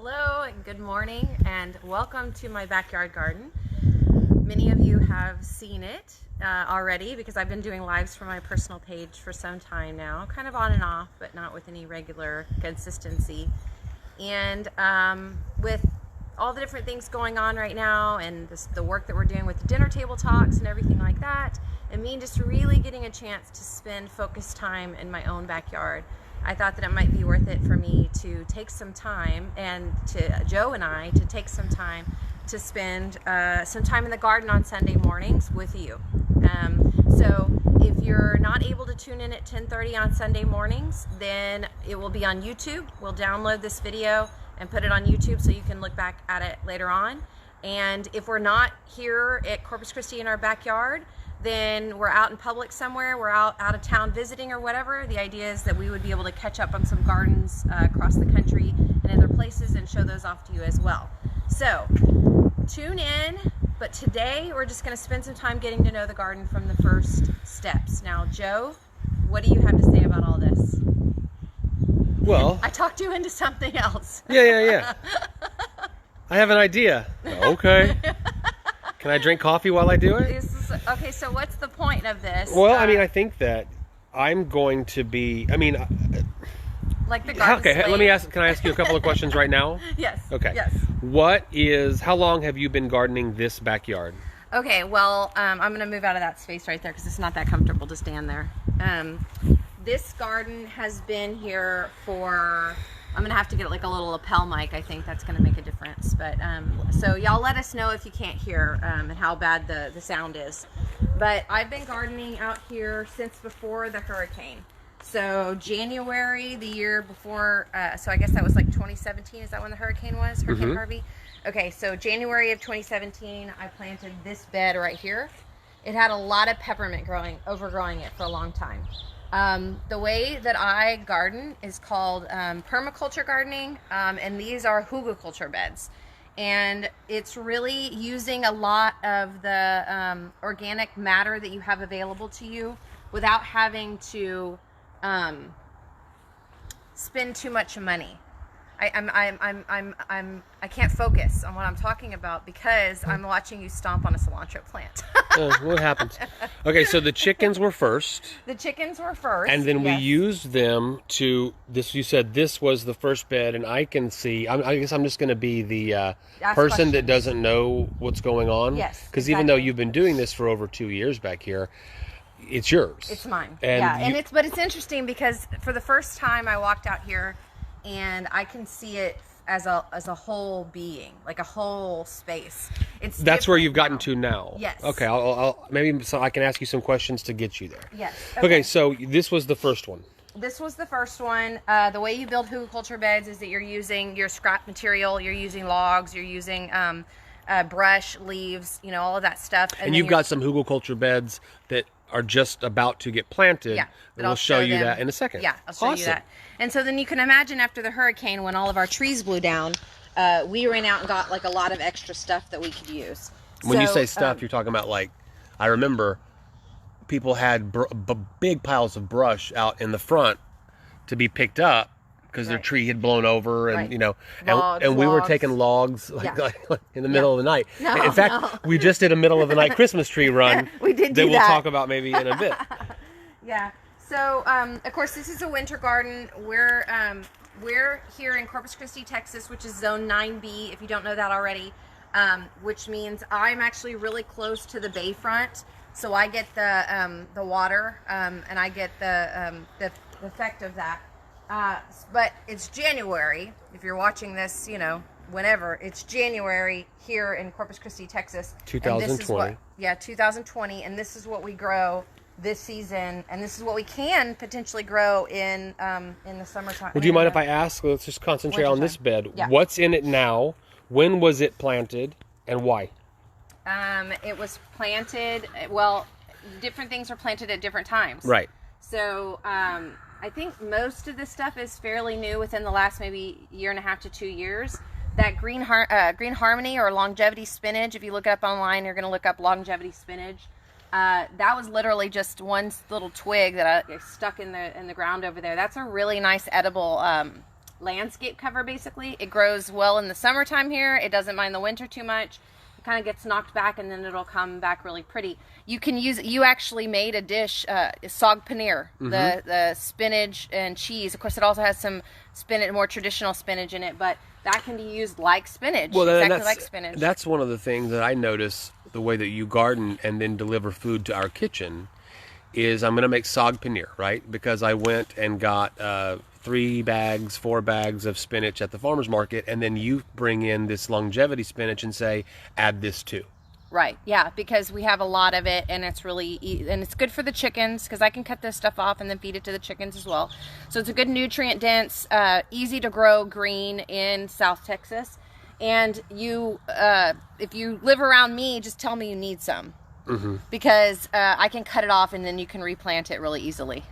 Hello and good morning and welcome to my backyard garden. Many of you have seen it already because I've been doing lives for my personal page for some time now, kind of on and off, but not with any regular consistency. And with all the different things going on right now and the work that we're doing with the dinner table talks and everything like that, and me just really getting a chance to spend focused time in my own backyard, I thought that it might be worth it for me to take some time, and to Joe and I to take some time to spend some time in the garden on Sunday mornings with you. So if you're not able to tune in at 10:30 on Sunday mornings, then it will be on YouTube. We'll download this video and put it on YouTube so you can look back at it later on. And if we're not here at Corpus Christi in our backyard, then we're out in public somewhere, we're out of town visiting or whatever. The idea is that we would be able to catch up on some gardens across the country and other places and show those off to you as well. So tune in, but today we're just going to spend some time getting to know the garden from the first steps. Now, Joe, what do you have to say about all this? Well, I talked you into something else. Yeah. I have an idea. Okay. Can I drink coffee while I do it? Okay, so what's the point of this? Well, I think that I'm going to be, like the garden okay, slave. can I ask you a couple of questions right now? Yes. Okay. Yes. How long have you been gardening this backyard? Okay, well, I'm going to move out of that space right there because it's not that comfortable to stand there. This garden has been here for, I'm going to have to get like a little lapel mic. I think that's going to make a difference. But so y'all let us know if you can't hear and how bad the sound is. But I've been gardening out here since before the hurricane. So January, the year before, so I guess that was like 2017. Is that when the hurricane was? Hurricane Harvey? Okay, so January of 2017, I planted this bed right here. It had a lot of peppermint overgrowing it for a long time. The way that I garden is called permaculture gardening, and these are hugelkultur beds. And it's really using a lot of the organic matter that you have available to you without having to spend too much money. I can't focus on what I'm talking about because I'm watching you stomp on a cilantro plant. What happens? Okay, so the chickens were first. The chickens were first. And then we used them to, you said this was the first bed, and I can see, I guess I'm just going to be the person that doesn't know what's going on. Yes, because even though you've been doing this for over 2 years back here, it's yours. It's mine. And but it's interesting because for the first time I walked out here and I can see it as a whole being, like a whole space. That's where you've gotten to now. Yes. Okay, I'll maybe so I can ask you some questions to get you there. Yes. Okay, so this was the first one. This was the first one. The way you build hugelkultur beds is that you're using your scrap material, you're using logs, you're using brush, leaves, all of that stuff. And you've got some hugelkultur beds that are just about to get planted. Yeah. And we'll show you that in a second. Yeah, I'll show you that. And so then you can imagine after the hurricane when all of our trees blew down, we ran out and got like a lot of extra stuff that we could use. When you say stuff, you're talking about like, I remember people had big piles of brush out in the front to be picked up because their tree had blown over, and and we were taking logs like in the middle of the night. In fact, we just did a middle of the night Christmas tree run. We did that we'll talk about maybe in a bit. Yeah. So of course this is a winter garden. We're here in Corpus Christi, Texas, which is Zone 9B. If you don't know that already, which means I'm actually really close to the bayfront, so I get the water and I get the effect of that. But it's January. If you're watching this, whenever, it's January here in Corpus Christi, Texas. 2020. 2020, and this is what we grow this season, and this is what we can potentially grow in the summertime. Would you mind if I ask? Let's just concentrate on this bed. Yeah. What's in it now? When was it planted, and why? It was planted. Well, different things are planted at different times. Right. So I think most of this stuff is fairly new within the last maybe 1.5 to 2 years. That green harmony or longevity spinach, if you look it up online, you're going to look up longevity spinach. That was literally just one little twig that I stuck in the ground over there. That's a really nice edible landscape cover basically. It grows well in the summertime here. It doesn't mind the winter too much. It kind of gets knocked back and then it'll come back really pretty. You can use it. You actually made a dish, sog paneer, the spinach and cheese. Of course, it also has some spinach, more traditional spinach in it, but that can be used like spinach, well, exactly like spinach. That's one of the things that I notice, the way that you garden and then deliver food to our kitchen, is I'm going to make sog paneer, right? Because I went and got 4 bags of spinach at the farmer's market, and then you bring in this longevity spinach and say, add this too. Right, yeah, because we have a lot of it, and it's really, and it's good for the chickens, because I can cut this stuff off and then feed it to the chickens as well. So it's a good nutrient dense, easy to grow green in South Texas. And you, if you live around me, just tell me you need some, because I can cut it off and then you can replant it really easily.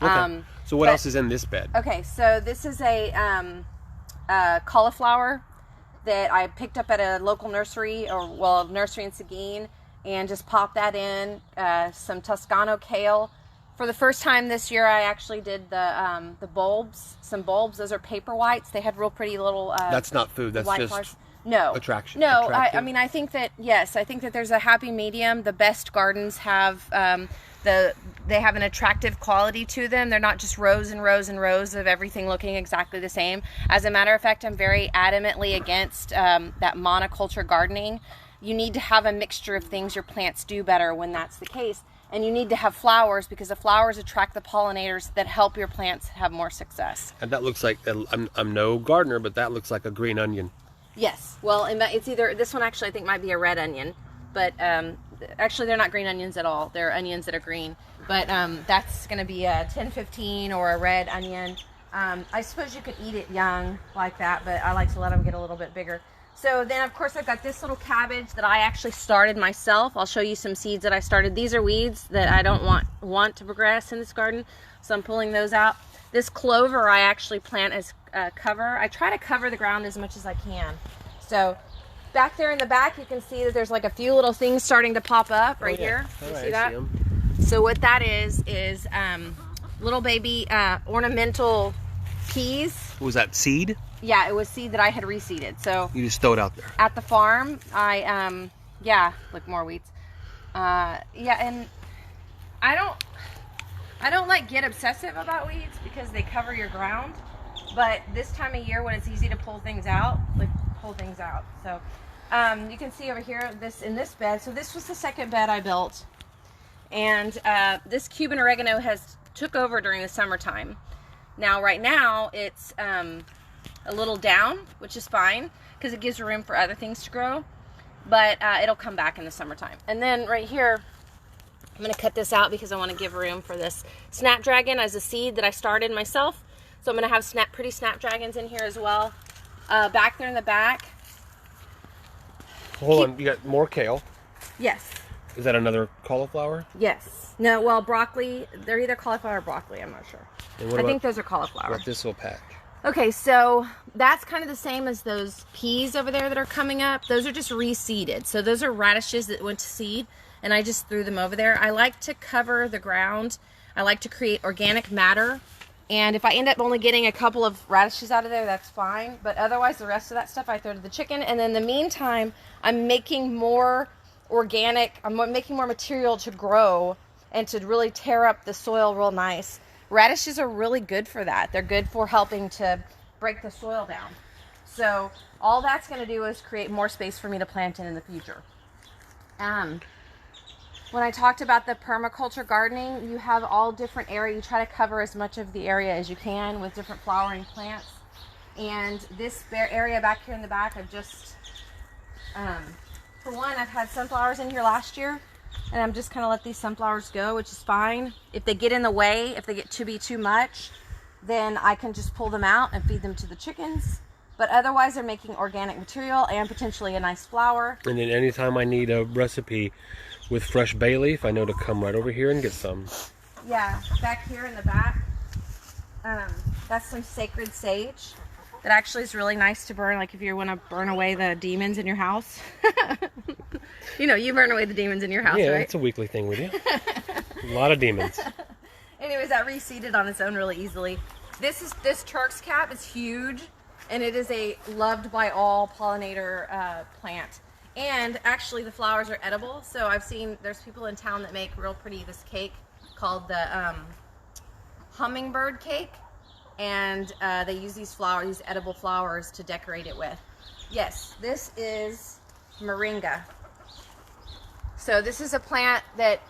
Okay. So what else is in this bed? Okay, so this is a cauliflower that I picked up at a local nursery, nursery in Seguin, and just popped that in. Some Toscano kale. For the first time this year, I actually did the bulbs. Some bulbs. Those are paper whites. They had real pretty little. That's not food. That's just flowers. attraction. No, I mean, I think that yes, I think that there's a happy medium. The best gardens have they have an attractive quality to them. They're not just rows and rows and rows of everything looking exactly the same. As a matter of fact, I'm very adamantly against that monoculture gardening. You need to have a mixture of things. Your plants do better when that's the case. And you need to have flowers, because the flowers attract the pollinators that help your plants have more success. And that looks like, I'm no gardener, but that looks like a green onion. Yes. Well, and it's either, this one actually I think might be a red onion, but actually they're not green onions at all. They're onions that are green. But that's going to be a 1015 or a red onion. I suppose you could eat it young like that, but I like to let them get a little bit bigger. So then, of course, I've got this little cabbage that I actually started myself. I'll show you some seeds that I started. These are weeds that I don't want to progress in this garden, so I'm pulling those out. This clover I actually plant as cover. I try to cover the ground as much as I can. So back there in the back, you can see that there's like a few little things starting to pop up right here. You see that? So what that is little baby ornamental peas. Was that seed? Yeah, it was seed that I had reseeded. So you just throw it out there. At the farm, I look, more weeds. And I don't like get obsessive about weeds because they cover your ground. But this time of year when it's easy to pull things out, pull things out. So you can see over here in this bed. So this was the second bed I built, and this Cuban oregano has took over during the summertime. Now right now it's a little down, which is fine because it gives room for other things to grow, but it'll come back in the summertime. And then right here, I'm going to cut this out because I want to give room for this snapdragon as a seed that I started myself. So I'm going to have pretty snapdragons in here as well. Back there in the back. Hold on, you got more kale. Yes. Is that another cauliflower? Yes. No, well, broccoli. They're either cauliflower or broccoli. I'm not sure. I think those are cauliflower. What this little patch? Okay, so that's kind of the same as those peas over there that are coming up. Those are just reseeded. So those are radishes that went to seed, and I just threw them over there. I like to cover the ground. I like to create organic matter. And if I end up only getting a couple of radishes out of there, that's fine. But otherwise, the rest of that stuff I throw to the chicken. And in the meantime, I'm making more organic, I'm making more material to grow and to really tear up the soil real nice. Radishes are really good for that. They're good for helping to break the soil down. So all that's going to do is create more space for me to plant in the future. When I talked about the permaculture gardening, you have all different areas. You try to cover as much of the area as you can with different flowering plants. And this area back here in the back, I've just, for one, I've had sunflowers in here last year. And I'm just kind of let these sunflowers go, which is fine. If they get in the way, if they get to be too much, then I can just pull them out and feed them to the chickens. But otherwise, they're making organic material and potentially a nice flower. And then anytime I need a recipe with fresh bay leaf, I know to come right over here and get some. Yeah, back here in the back, that's some sacred sage. That actually is really nice to burn, like if you want to burn away the demons in your house. You know, you burn away the demons in your house, yeah, right? It's a weekly thing we do. A lot of demons. Anyways, that reseeded on its own really easily. This Turk's cap is huge, and it is a loved by all pollinator plant. And actually, the flowers are edible. So I've seen there's people in town that make real pretty this cake called the hummingbird cake, and they use these flowers, these edible flowers, to decorate it with. Yes, this is moringa. So this is a plant that,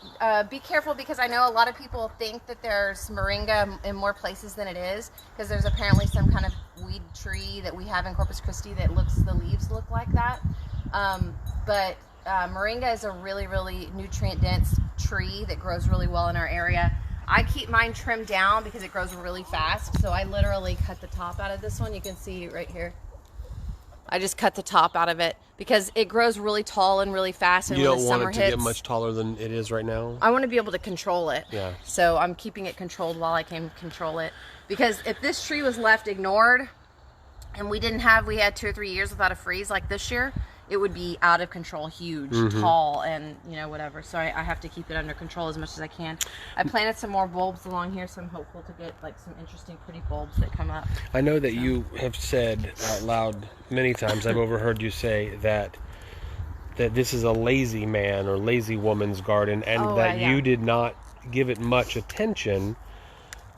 be careful, because I know a lot of people think that there's moringa in more places than it is, because there's apparently some kind of weed tree that we have in Corpus Christi that the leaves look like that. But moringa is a really, really nutrient dense tree that grows really well in our area. I keep mine trimmed down because it grows really fast. So I literally cut the top out of this one. You can see right here. I just cut the top out of it because it grows really tall and really fast. And you when don't the want summer it to hits, get much taller than it is right now? I want to be able to control it. Yeah. So I'm keeping it controlled while I can control it. Because if this tree was left ignored and we had 2 or 3 years without a freeze like this year, it would be out of control, huge, tall, and whatever. So I have to keep it under control as much as I can. I planted some more bulbs along here, so I'm hopeful to get like some interesting, pretty bulbs that come up. I know that you have said out loud many times, I've overheard you say that this is a lazy man or lazy woman's garden, and you did not give it much attention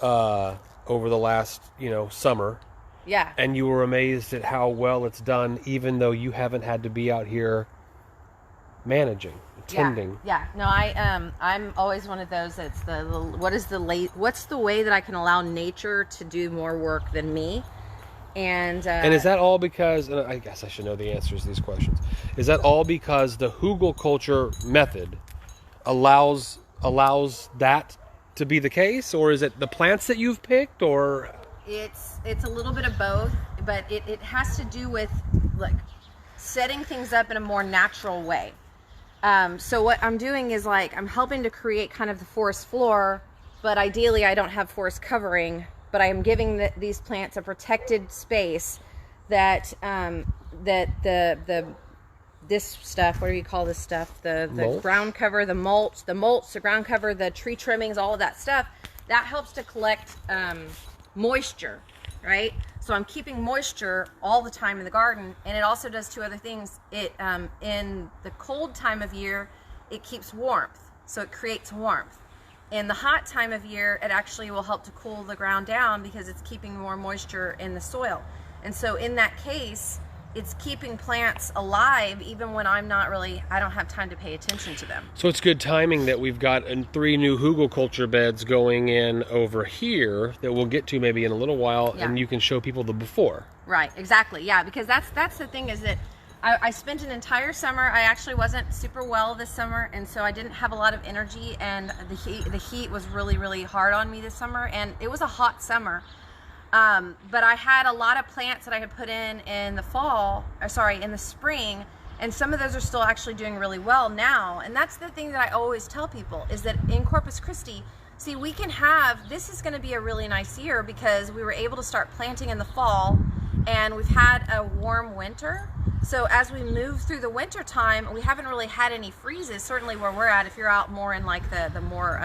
over the last, summer. Yeah. And you were amazed at how well it's done, even though you haven't had to be out here managing, tending. Yeah. No, I'm always one of those that's what's the way that I can allow nature to do more work than me? And is that all because, and I guess I should know the answers to these questions, is that all because the hugelkultur method allows that to be the case, or is it the plants that you've picked, or? It's a little bit of both, but it has to do with like setting things up in a more natural way. So what I'm doing is I'm helping to create kind of the forest floor, but ideally I don't have forest covering, but I am giving these plants a protected space that this stuff, what do you call this stuff? The ground cover, the mulch, the ground cover, the tree trimmings, all of that stuff, that helps to collect moisture, right? So I'm keeping moisture all the time in the garden, and it also does 2 other things. It in the cold time of year, it keeps warmth, so it creates warmth. In the hot time of year, it actually will help to cool the ground down because it's keeping more moisture in the soil. And so in that case, it's keeping plants alive even when I don't have time to pay attention to them. So it's good timing that we've got 3 new hugelkultur beds going in over here that we'll get to maybe in a little while, and you can show people the before. Right, exactly, yeah, because that's the thing is that I spent an entire summer. I actually wasn't super well this summer, and so I didn't have a lot of energy, and the heat was really, really hard on me this summer, and it was a hot summer. But I had a lot of plants that I had put in the spring, and some of those are still actually doing really well now. And that's the thing that I always tell people is that in Corpus Christi, see, this is going to be a really nice year because we were able to start planting in the fall, and we've had a warm winter. So as we move through the winter time, we haven't really had any freezes, certainly where we're at. If you're out more in like the more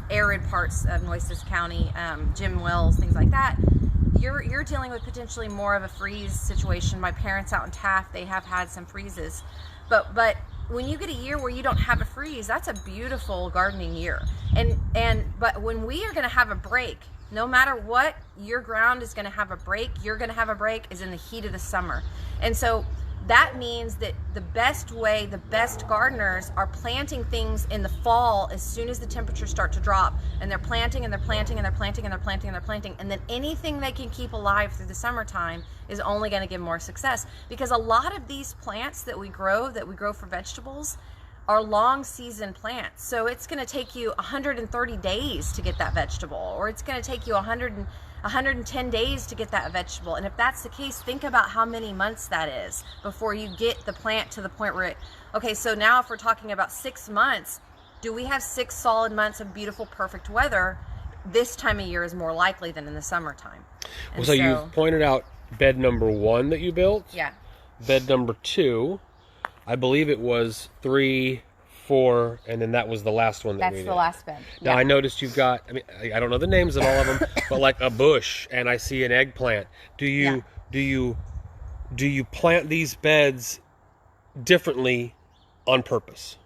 arid parts of Nueces County, Jim Wells, things like that, you're dealing with potentially more of a freeze situation. My parents out in Taft, they have had some freezes. But when you get a year where you don't have a freeze, that's a beautiful gardening year. But when we are going to have a break, no matter what, your ground is going to have a break. You're going to have a break is in the heat of the summer. And so that means that the best gardeners are planting things in the fall as soon as the temperatures start to drop, and they're planting and they're planting and they're planting and they're planting and they're planting, and then anything they can keep alive through the summertime is only going to give more success, because a lot of these plants that we grow for vegetables are long season plants. So it's going to take you 130 days to get that vegetable, or it's going to take you 110 days to get that vegetable. And if that's the case, think about how many months that is before you get the plant to the point where so now if we're talking about 6 months, do we have 6 solid months of beautiful, perfect weather? This time of year is more likely than in the summertime. So you've pointed out bed number 1 that you built. Yeah. Bed number 2, I believe it was 3, 4, and then that was the last one that we did. That's the last bed. Now, Yeah. I noticed you've got, I mean, I don't know the names of all of them, but like a bush, and I see an eggplant. Do you plant these beds differently on purpose?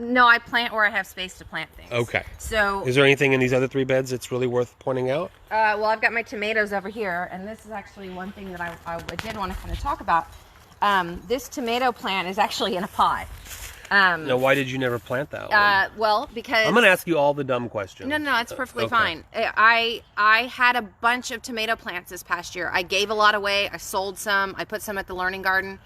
No, I plant where I have space to plant things. Okay. So, is there anything in these other 3 beds that's really worth pointing out? well, I've got my tomatoes over here, and this is actually one thing that I did want to kind of talk about. This tomato plant is actually in a pot. Now, why did you never plant that one? Well, because... I'm going to ask you all the dumb questions. No, it's perfectly okay. fine. I had a bunch of tomato plants this past year. I gave a lot away. I sold some. I put some at the Learning Garden.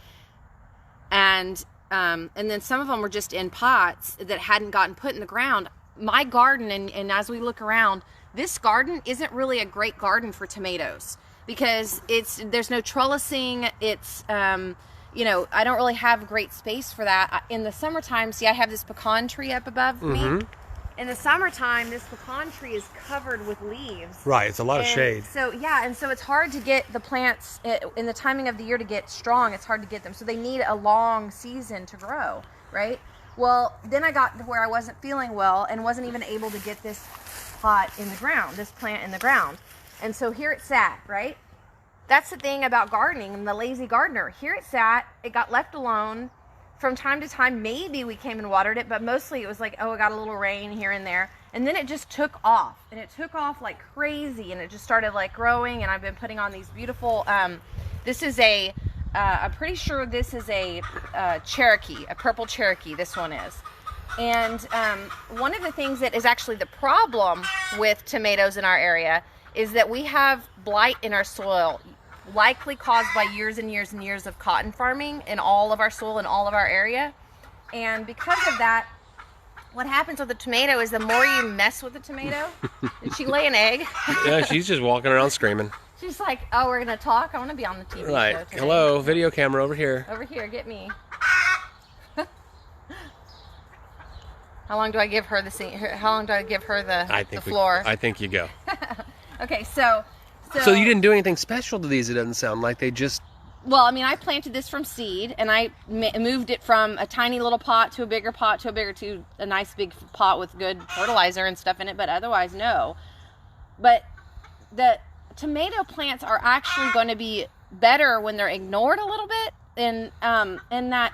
And then some of them were just in pots that hadn't gotten put in the ground. My garden, and as we look around, this garden isn't really a great garden for tomatoes because there's no trellising. It's, you know, I don't really have great space for that. In the summertime, see, I have this pecan tree up above me. In the summertime, this pecan tree is covered with leaves. Right, it's a lot of shade. So, yeah, and so it's hard to get the plants in the timing of the year to get strong. It's hard to get them. So they need a long season to grow, right? Well, then I got to where I wasn't feeling well and wasn't even able to get this pot in the ground, this plant in the ground. And so here it sat, right? That's the thing about gardening and the lazy gardener. Here it sat, it got left alone. From time to time, maybe we came and watered it, but mostly it was like, oh, it got a little rain here and there. And then it just took off, and it took off like crazy, and it just started like growing, and I've been putting on these beautiful, this is I'm pretty sure this is a Cherokee, a purple Cherokee, this one is. And one of the things that is actually the problem with tomatoes in our area is that we have blight in our soil, likely caused by years and years and years of cotton farming in all of our soil in all of our area. And because of that, what happens with the tomato is the more you mess with the tomato... Did she lay an egg? Yeah, she's just walking around screaming. She's like, oh, we're going to talk? I want to be on the TV right. show today. Hello, video camera over here. Over here, get me. How long do I give her the scene? How long do I give her the floor? I think you go. Okay, so you didn't do anything special to these, it doesn't sound like. They just... Well, I mean, I planted this from seed, and I moved it from a tiny little pot to a bigger pot to a nice big pot with good fertilizer and stuff in it, but otherwise, no. But the tomato plants are actually going to be better when they're ignored a little bit, in that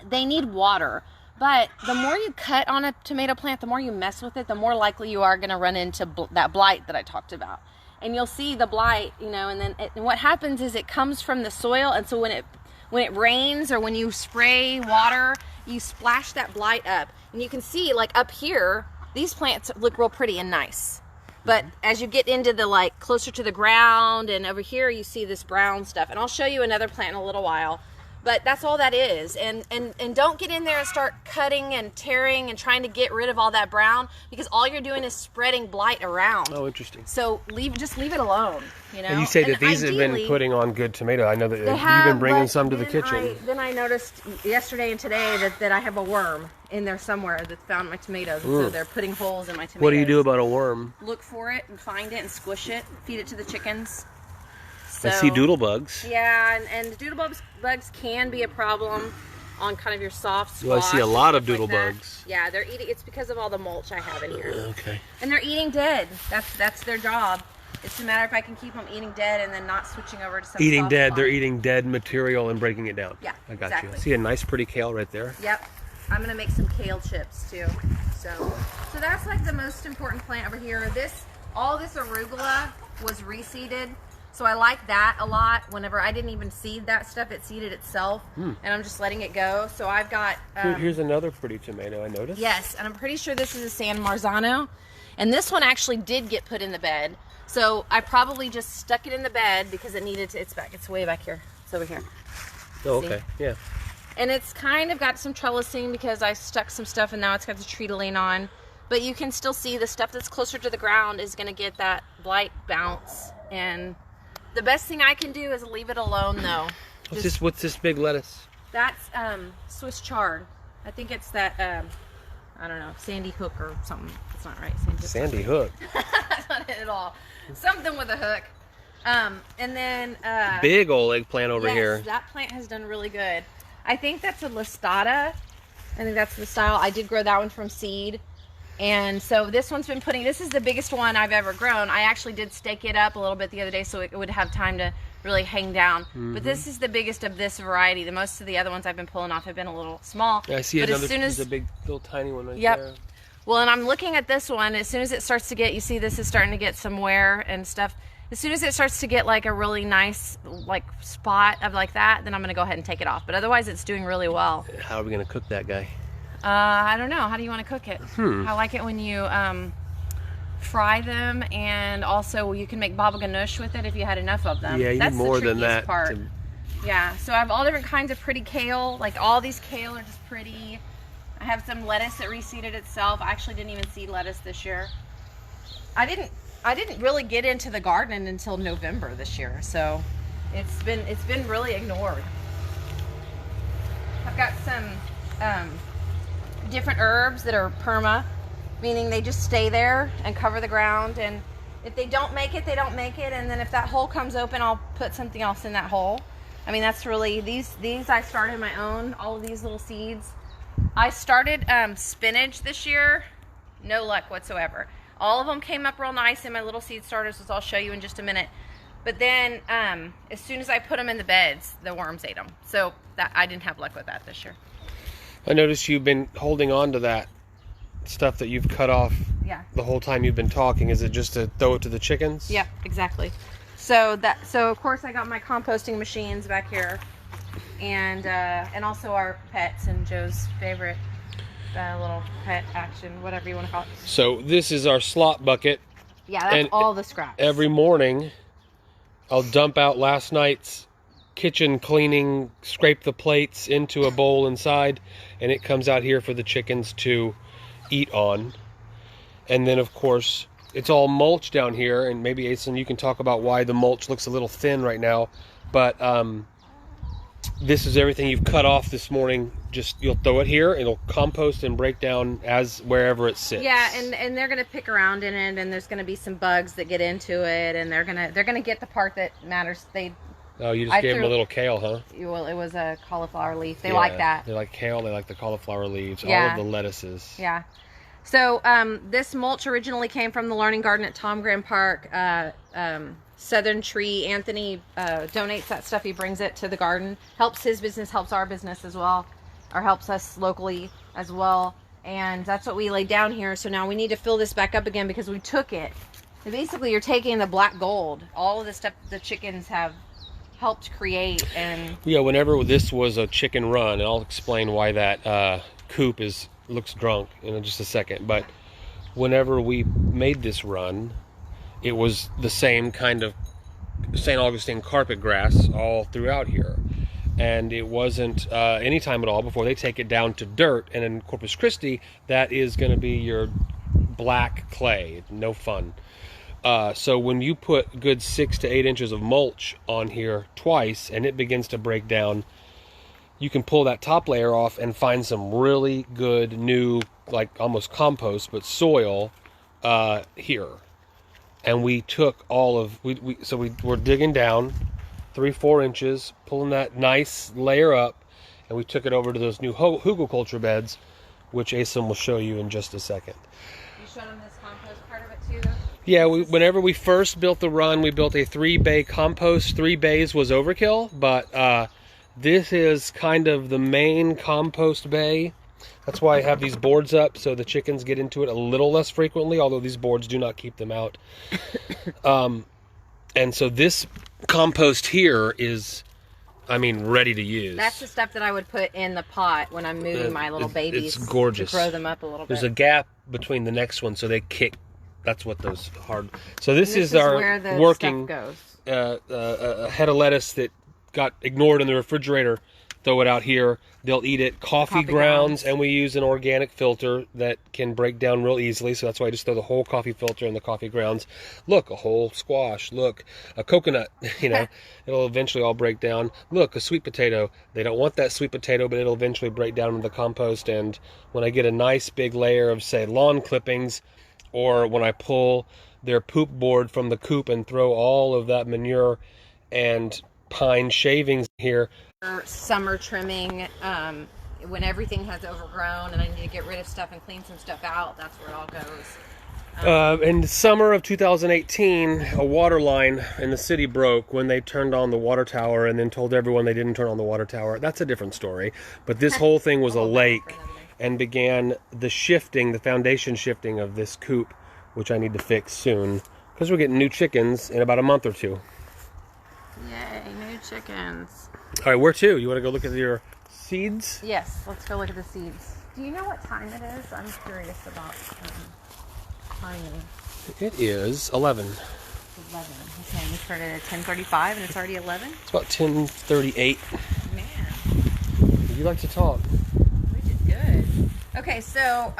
they need water. But the more you cut on a tomato plant, the more you mess with it, the more likely you are going to run into that blight that I talked about. And you'll see the blight, you know, and then what happens is it comes from the soil, and so when it rains or when you spray water, you splash that blight up. And you can see, like up here, these plants look real pretty and nice. But as you get into the, like, closer to the ground, and over here you see this brown stuff. And I'll show you another plant in a little while. But that's all that is. And don't get in there and start cutting and tearing and trying to get rid of all that brown, because all you're doing is spreading blight around. Oh, interesting. So just leave it alone, you know. And you say that these have been putting on good tomato. I know that you've been bringing some to the kitchen. Then I noticed yesterday and today that I have a worm in there somewhere that found my tomatoes. And so they're putting holes in my tomatoes. What do you do about a worm? Look for it and find it and squish it. Feed it to the chickens. So, I see doodlebugs. Yeah, and doodlebugs can be a problem on kind of your soft squash. Well, I see a lot of doodlebugs. Yeah, they're eating. It's because of all the mulch I have in here. Okay. And they're eating dead. That's their job. It's a matter if I can keep them eating dead and then not switching over to some eating soft dead. spot. They're eating dead material and breaking it down. Yeah, I got exactly. you. I see a nice, pretty kale right there. Yep. I'm gonna make some kale chips too. So that's like the most important plant over here. All this arugula was reseeded. So I like that a lot. Whenever I didn't even seed that stuff, it seeded itself, and I'm just letting it go. So I've got... Here's another pretty tomato, I noticed. Yes, and I'm pretty sure this is a San Marzano. And this one actually did get put in the bed. So I probably just stuck it in the bed because it needed to... It's way back here. It's over here. Oh, See? okay, yeah. And it's kind of got some trellising because I stuck some stuff and now it's got the tree to lean on. But you can still see the stuff that's closer to the ground is going to get that blight bounce. And... the best thing I can do is leave it alone, though. What's this big lettuce? That's Swiss chard. I think it's that, I don't know, Sandy Hook or something. That's not right. Sandy Hook. That's not it at all. Something with a hook. And then... big old eggplant over here. That plant has done really good. I think that's a listata. I think that's the style. I did grow that one from seed. And so this one's been this is the biggest one I've ever grown. I actually did stake it up a little bit the other day so it would have time to really hang down. But this is the biggest of this variety. The most of the other ones I've been pulling off have been a little small. Yeah, I see but another, there's a big little tiny one right there. Well, and I'm looking at this one. As soon as it starts to get, you see this is starting to get some wear and stuff. As soon as it starts to get like a really nice like spot of like that, then I'm going to go ahead and take it off. But otherwise it's doing really well. How are we going to cook that guy? I don't know. How do you want to cook it? I like it when you fry them, and also you can make baba ganoush with it if you had enough of them. Yeah, you That's need more the than that. Part. Yeah, so I have all different kinds of pretty kale. Like all these kale are just pretty. I have some lettuce that reseeded itself. I actually didn't even seed lettuce this year. I didn't really get into the garden until November this year, so it's been really ignored. I've got some different herbs that are perma, meaning they just stay there and cover the ground, and if they don't make it, they don't make it, and then if that hole comes open, I'll put something else in that hole. I mean, that's really, these I started my own, all of these little seeds. I started spinach this year, no luck whatsoever. All of them came up real nice in my little seed starters, which I'll show you in just a minute. But then as soon as I put them in the beds, the worms ate them. So that I didn't have luck with that this year. I noticed you've been holding on to that stuff that you've cut off the whole time you've been talking. Is it just to throw it to the chickens? Yeah, exactly. So of course I got my composting machines back here, and also our pets and Joe's favorite little pet action, whatever you want to call it. So this is our slop bucket. Yeah, that's and all the scraps. Every morning I'll dump out last night's kitchen cleaning, scrape the plates into a bowl inside, and it comes out here for the chickens to eat on. And then of course it's all mulch down here, and maybe Asen, you can talk about why the mulch looks a little thin right now, but this is everything you've cut off this morning. Just you'll throw it here, it'll compost and break down as wherever it sits. Yeah, and they're gonna pick around in it, and there's gonna be some bugs that get into it, and they're gonna get the part that matters. Oh, you just gave them a little kale, huh? Well, it was a cauliflower leaf. They like that. They like kale. They like the cauliflower leaves. Yeah. All of the lettuces. Yeah. So this mulch originally came from the Learning Garden at Tom Graham Park. Southern Tree Anthony donates that stuff. He brings it to the garden. Helps his business. Helps our business as well, or helps us locally as well. And that's what we laid down here. So now we need to fill this back up again because we took it. So basically, you're taking the black gold, all of the stuff the chickens have helped create. And yeah, whenever this was a chicken run, and I'll explain why that coop looks drunk in just a second, but whenever we made this run, it was the same kind of St. Augustine carpet grass all throughout here, and it wasn't any time at all before they take it down to dirt. And in Corpus Christi, that is going to be your black clay. No fun. So when you put good 6 to 8 inches of mulch on here twice and it begins to break down, you can pull that top layer off and find some really good new, like almost compost, but soil here. And we took all of, so we were digging down 3-4 inches, pulling that nice layer up, and we took it over to those new hugelkultur beds, which Asim will show you in just a second. You showed them this compost part of it too, though? Yeah, whenever we first built the run, we built a 3-bay compost. 3 bays was overkill, but this is kind of the main compost bay. That's why I have these boards up, so the chickens get into it a little less frequently, although these boards do not keep them out. And so this compost here is, I mean, ready to use. That's the stuff that I would put in the pot when I'm moving my little babies. It's gorgeous. To grow them up a little bit. There's a gap between the next one, so they kick. That's what those hard. So this is our where the working stuff goes. A head of lettuce that got ignored in the refrigerator. Throw it out here. They'll eat it. Coffee grounds, and we use an organic filter that can break down real easily. So that's why I just throw the whole coffee filter in the coffee grounds. Look, a whole squash. Look, a coconut. You know, it'll eventually all break down. Look, a sweet potato. They don't want that sweet potato, but it'll eventually break down into the compost. And when I get a nice big layer of, say, lawn clippings, or when I pull their poop board from the coop and throw all of that manure and pine shavings here. Summer trimming when everything has overgrown and I need to get rid of stuff and clean some stuff out, that's where it all goes. In the summer of 2018, a water line in the city broke when they turned on the water tower and then told everyone they didn't turn on the water tower. That's a different story. But this whole thing was a lake and began the shifting, the foundation shifting of this coop, which I need to fix soon because we're getting new chickens in about a month or two. Yay, new chickens. All right, where to? You want to go look at your seeds? Yes, let's go look at the seeds. Do you know what time it is? I'm curious about timing. It is 11. 11. Okay, we started at 10:35 and it's already 11? It's about 10:38. Man. You like to talk. We did good. Okay, so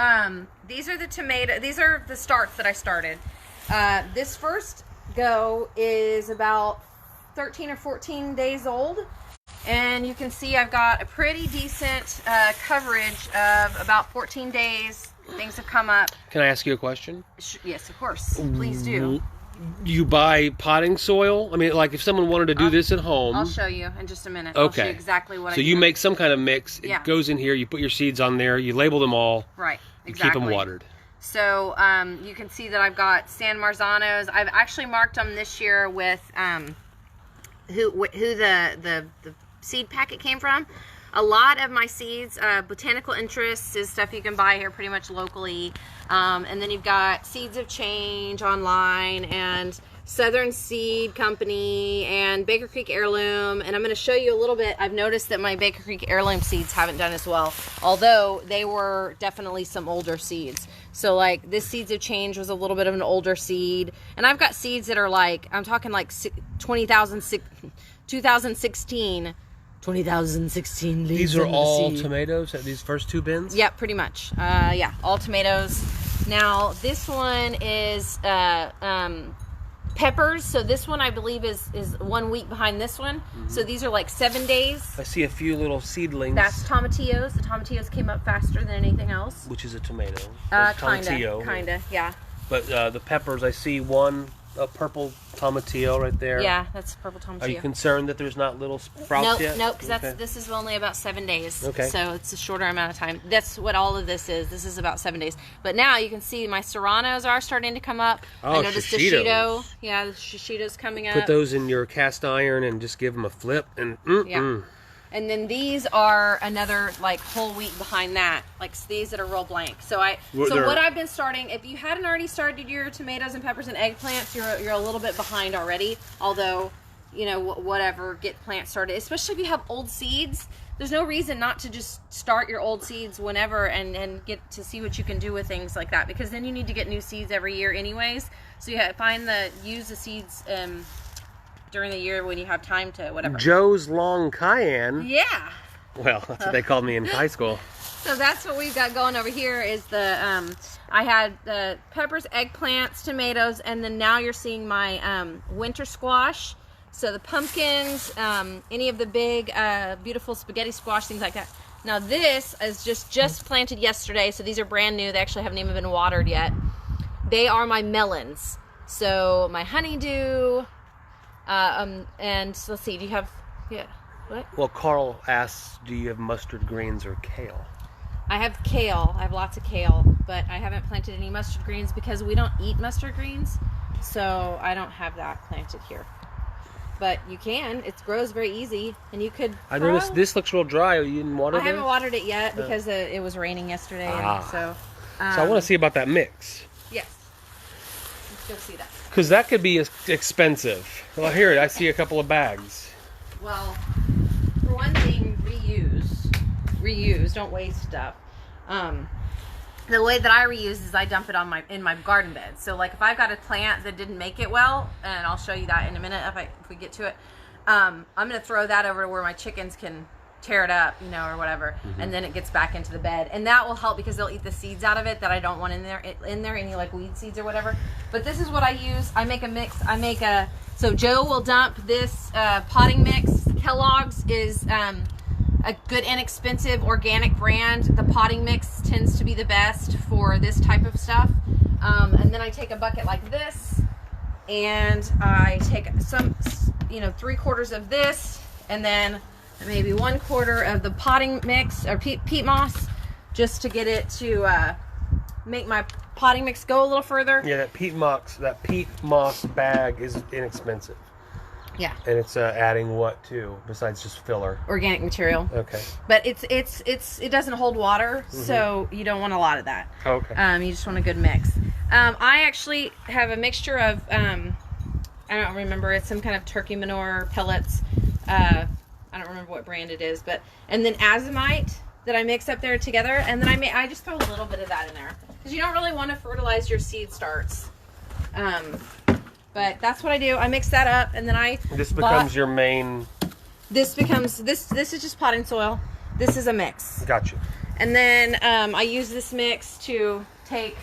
these are the tomato. These are the starts that I started. This first go is about 13 or 14 days old. And you can see I've got a pretty decent coverage of about 14 days. Things have come up. Can I ask you a question? Yes, of course. Please do. You buy potting soil? I mean, like if someone wanted to do this at home. I'll show you in just a minute. Okay. I'll show you exactly what I do. So you make some kind of mix. It goes in here. You put your seeds on there. You label them all. Right. You Exactly. keep them watered. So you can see that I've got San Marzanos. I've actually marked them this year with who the seed packet came from. A lot of my seeds, botanical interests, is stuff you can buy here pretty much locally. And then you've got Seeds of Change online and Southern Seed Company and Baker Creek Heirloom. And I'm going to show you a little bit. I've noticed that my Baker Creek Heirloom seeds haven't done as well, although they were definitely some older seeds. So like this Seeds of Change was a little bit of an older seed. And I've got seeds that are like, I'm talking like 2016 leaves. These are all tomatoes at these first two bins? Yeah, pretty much. Yeah, all tomatoes. Now, this one is peppers. So this one, I believe, is 1 week behind this one. Mm-hmm. So these are like 7 days. I see a few little seedlings. That's tomatillos. The tomatillos came up faster than anything else. Which is a tomato. Kinda, yeah. But the peppers, I see a purple tomatillo right there. Yeah, that's purple tomatillo. Are you concerned that there's not little sprouts yet? Nope, because this is only about 7 days. Okay. So it's a shorter amount of time. That's what all of this is. This is about 7 days. But now you can see my serranos are starting to come up. Oh, I noticed the shishito. Yeah, the shishito's coming up. Put those in your cast iron and just give them a flip and yeah. And then these are another like whole week behind that, like these that are real blank. So what I've been starting, if you hadn't already started your tomatoes and peppers and eggplants, you're a little bit behind already. Although, you know, whatever, get plants started. Especially if you have old seeds, there's no reason not to just start your old seeds whenever and get to see what you can do with things like that. Because then you need to get new seeds every year anyways. So you use the seeds during the year when you have time to whatever. Joe's Long Cayenne. Yeah. Well, that's what they called me in high school. So that's what we've got going over here is the, I had the peppers, eggplants, tomatoes, and then now you're seeing my winter squash. So the pumpkins, any of the big, beautiful spaghetti squash, things like that. Now this is just planted yesterday, so these are brand new. They actually haven't even been watered yet. They are my melons. So my honeydew, and let's see, do you have, what? Well, Carl asks, do you have mustard greens or kale? I have kale. I have lots of kale, but I haven't planted any mustard greens because we don't eat mustard greens, so I don't have that planted here. But you can. It grows very easy, and you could. I noticed this looks real dry. You didn't water it? I haven't watered it yet because it was raining yesterday, and so I want to see about that mix. Yes. Let's go see that. Because that could be expensive. Well, here, I see a couple of bags. Well, for one thing, reuse, don't waste stuff. The way that I reuse is I dump it in my garden bed. So like if I've got a plant that didn't make it well, and I'll show you that in a minute if we get to it, I'm gonna throw that over to where my chickens can tear it up, you know, or whatever, and then it gets back into the bed, and that will help because they'll eat the seeds out of it that I don't want in there, any like weed seeds or whatever. But this is what I use. I make a mix. So Joe will dump this potting mix. Kellogg's is a good inexpensive organic brand. The potting mix tends to be the best for this type of stuff. And then I take a bucket like this, and I take some, 3/4 of this, and then maybe 1/4 of the potting mix or peat moss, just to get it to make my potting mix go a little further. Yeah, that peat moss bag is inexpensive. Yeah. And it's adding what too besides just filler? Organic material. Okay. But it doesn't hold water, so you don't want a lot of that. Okay. You just want a good mix. I actually have a mixture of I don't remember, it's some kind of turkey manure pellets. I don't remember what brand it is, and then azomite that I mix up there together, and then I just throw a little bit of that in there because you don't really want to fertilize your seed starts. But that's what I do. I mix that up, and then this becomes your main. This is just potting soil. This is a mix. Gotcha. And then I use this mix to take.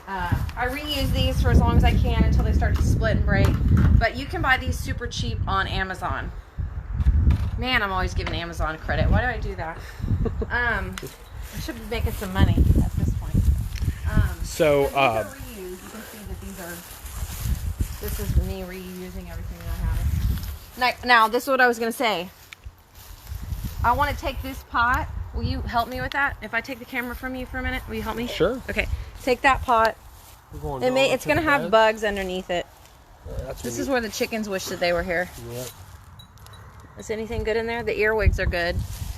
I reuse these for as long as I can until they start to split and break. But you can buy these super cheap on Amazon. Man, I'm always giving Amazon credit. Why do I do that? I should be making some money at this point. So these are reused. You can see that these are. This is me reusing everything that I have. Now, this is what I was going to say. I want to take this pot. Will you help me with that? If I take the camera from you for a minute, will you help me? Sure. Okay. Take that pot. It's going to have bugs underneath it. This is where the chickens wish that they were here. Yep. Is anything good in there? The earwigs are good.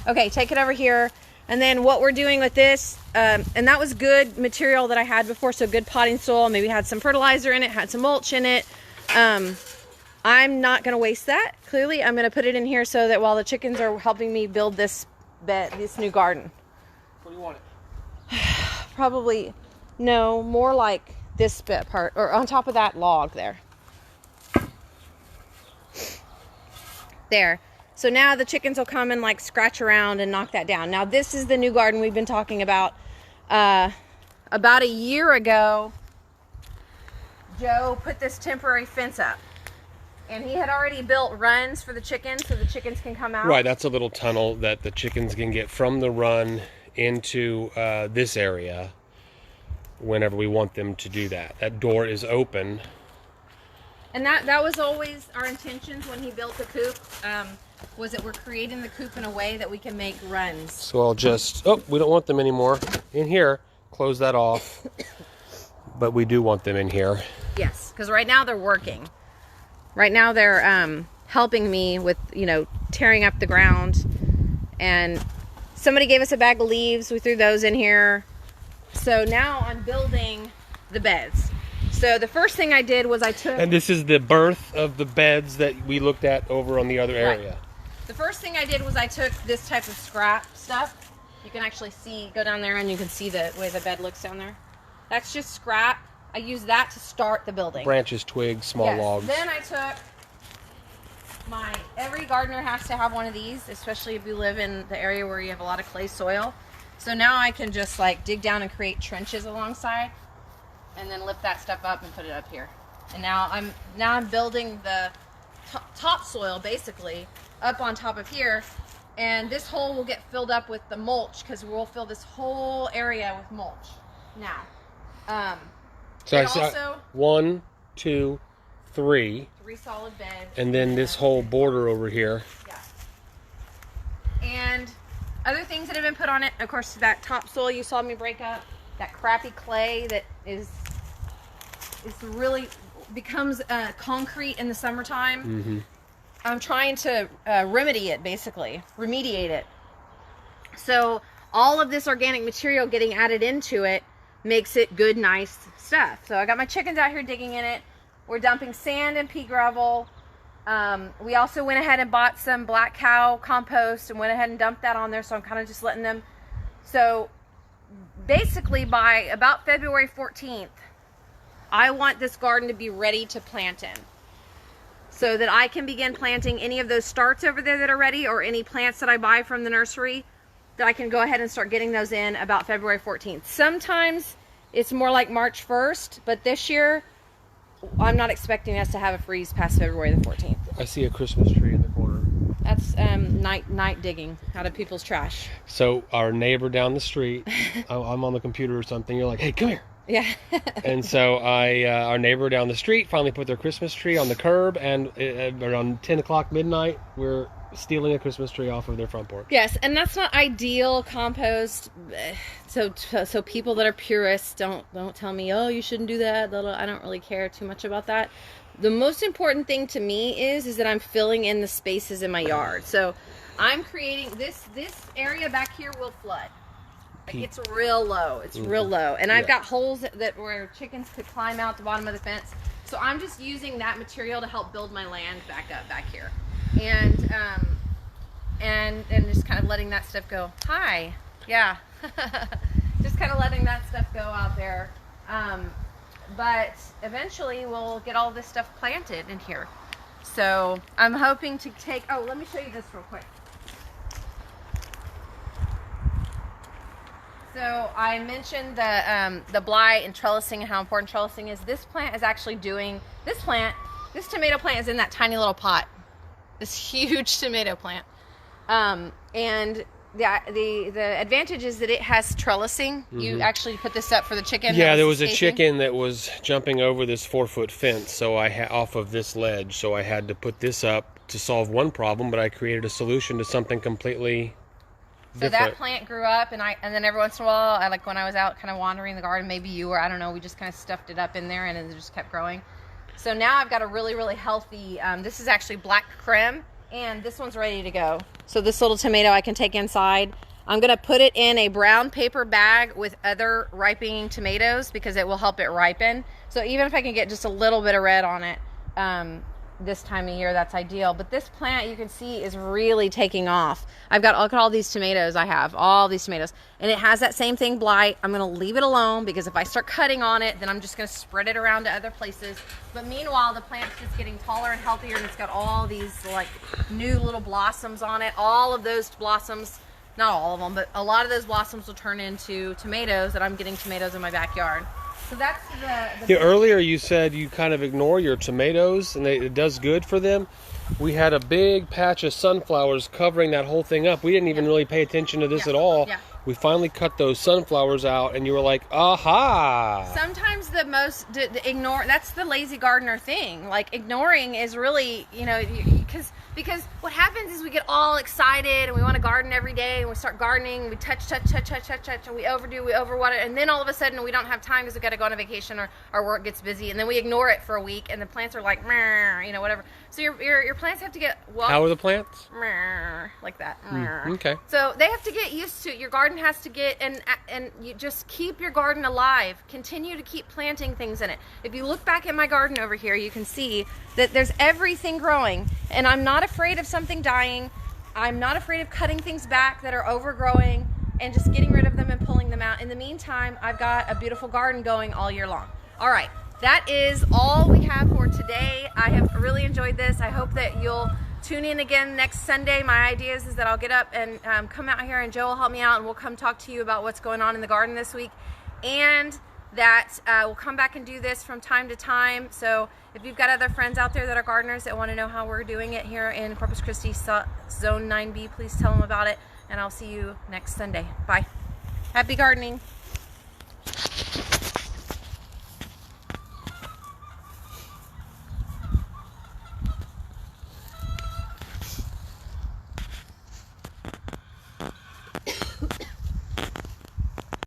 Okay, take it over here. And then what we're doing with this, and that was good material that I had before, so good potting soil, maybe had some fertilizer in it, had some mulch in it. I'm not going to waste that, clearly. I'm going to put it in here so that while the chickens are helping me build this new garden. What do you want it? Probably, no, more like this bit part, or on top of that log there. There. So now the chickens will come and like scratch around and knock that down. Now this is the new garden we've been talking about. About a year ago, Joe put this temporary fence up. And he had already built runs for the chickens so the chickens can come out. Right, that's a little tunnel that the chickens can get from the run into this area whenever we want them to do that. That door is open. And that was always our intentions when he built the coop, was that we're creating the coop in a way that we can make runs. So I'll just, we don't want them anymore in here. Close that off. But we do want them in here. Yes, because right now they're working. Right now they're helping me with, tearing up the ground. And somebody gave us a bag of leaves. We threw those in here. So now I'm building the beds. So the first thing I did was I took... And this is the birth of the beds that we looked at over on the other area. Right. The first thing I did was I took this type of scrap stuff. You can actually go down there and you can see the way the bed looks down there. That's just scrap. I used that to start the building. Branches, twigs, small logs. Then I took every gardener has to have one of these, especially if you live in the area where you have a lot of clay soil. So now I can just like dig down and create trenches alongside and then lift that stuff up and put it up here. And now I'm building the topsoil basically up on top of here, and this hole will get filled up with the mulch because we'll fill this whole area with mulch now. So I saw 1, 2, 3. 3 solid beds. And then this whole border over here. Yeah. And other things that have been put on it, of course, that topsoil you saw me break up, that crappy clay that is really becomes concrete in the summertime. Mm-hmm. I'm trying to remediate it. So all of this organic material getting added into it makes it good, nice stuff. So I got my chickens out here digging in it. We're dumping sand and pea gravel. We also went ahead and bought some black cow compost and went ahead and dumped that on there. So I'm kind of just letting them. So basically by about February 14th, I want this garden to be ready to plant in, so that I can begin planting any of those starts over there that are ready, or any plants that I buy from the nursery, that I can go ahead and start getting those in about February 14th. Sometimes it's more like March 1st, but this year I'm not expecting us to have a freeze past February the 14th. I see a Christmas tree in the corner. That's night digging out of people's trash. So our neighbor down the street, I'm on the computer or something, you're like, hey, come here. Yeah. And so our neighbor down the street finally put their Christmas tree on the curb, and around 10 o'clock midnight, we're stealing a Christmas tree off of their front porch. Yes, and that's not ideal compost. So people that are purists don't tell me, oh, you shouldn't do that. I don't really care too much about that. The most important thing to me is that I'm filling in the spaces in my yard. So I'm creating this area back here will flood. Like, it's real low. It's real low, and I've got holes that where chickens could climb out the bottom of the fence. So I'm just using that material to help build my land back up back here, and just kind of letting that stuff go. Hi, yeah, just kind of letting that stuff go out there. But eventually we'll get all this stuff planted in here. So I'm hoping to take. Oh, let me show you this real quick. So I mentioned the blight and trellising and how important trellising is. This plant is actually doing, this tomato plant is in that tiny little pot. This huge tomato plant. And the advantage is that it has trellising. You actually put this up for the chicken. Yeah, there was a chicken that was jumping over this 4-foot fence, so off of this ledge. So I had to put this up to solve one problem, but I created a solution to something completely So that plant grew up, and then every once in a while, when I was out kind of wandering the garden, maybe you or I don't know, we just kind of stuffed it up in there, and it just kept growing. So now I've got a really, really healthy, this is actually black creme, and this one's ready to go. So this little tomato I can take inside. I'm going to put it in a brown paper bag with other ripening tomatoes because it will help it ripen. So even if I can get just a little bit of red on it, this time of year, that's ideal. But this plant, you can see, is really taking off. Look at all these tomatoes I have, all these tomatoes, and it has that same thing, blight. I'm going to leave it alone because if I start cutting on it, then I'm just going to spread it around to other places. But meanwhile, the plant's just getting taller and healthier, and it's got all these like new little blossoms on it. All of those blossoms, not all of them, but a lot of those blossoms will turn into tomatoes, and I'm getting tomatoes in my backyard. So that's the earlier you said you kind of ignore your tomatoes and it does good for them. We had a big patch of sunflowers covering that whole thing up. We didn't even really pay attention to this at all. Yeah. We finally cut those sunflowers out, and you were like, aha! Sometimes ignore, that's the lazy gardener thing. Like, ignoring is really, because what happens is we get all excited and we want to garden every day, and we start gardening, we touch, and we overwater, and then all of a sudden we don't have time because we got to go on a vacation or our work gets busy, and then we ignore it for a week, and the plants are like, meh, whatever. So your plants have to get, how are the plants? Meh, like that. Okay. So they have to get used to it. Your garden has to get, and you just keep your garden alive. Continue to keep planting things in it. If you look back at my garden over here, you can see that there's everything growing, and I'm not afraid of something dying. I'm not afraid of cutting things back that are overgrowing and just getting rid of them and pulling them out. In the meantime, I've got a beautiful garden going all year long. All right, that is all we have for today. I have really enjoyed this. I hope that you'll tune in again next Sunday. My idea is that I'll get up and come out here, and Joe will help me out, and we'll come talk to you about what's going on in the garden this week, and that we'll come back and do this from time to time. So if you've got other friends out there that are gardeners that want to know how we're doing it here in Corpus Christi Zone 9B, please tell them about it, and I'll see you next Sunday. Bye. Happy gardening.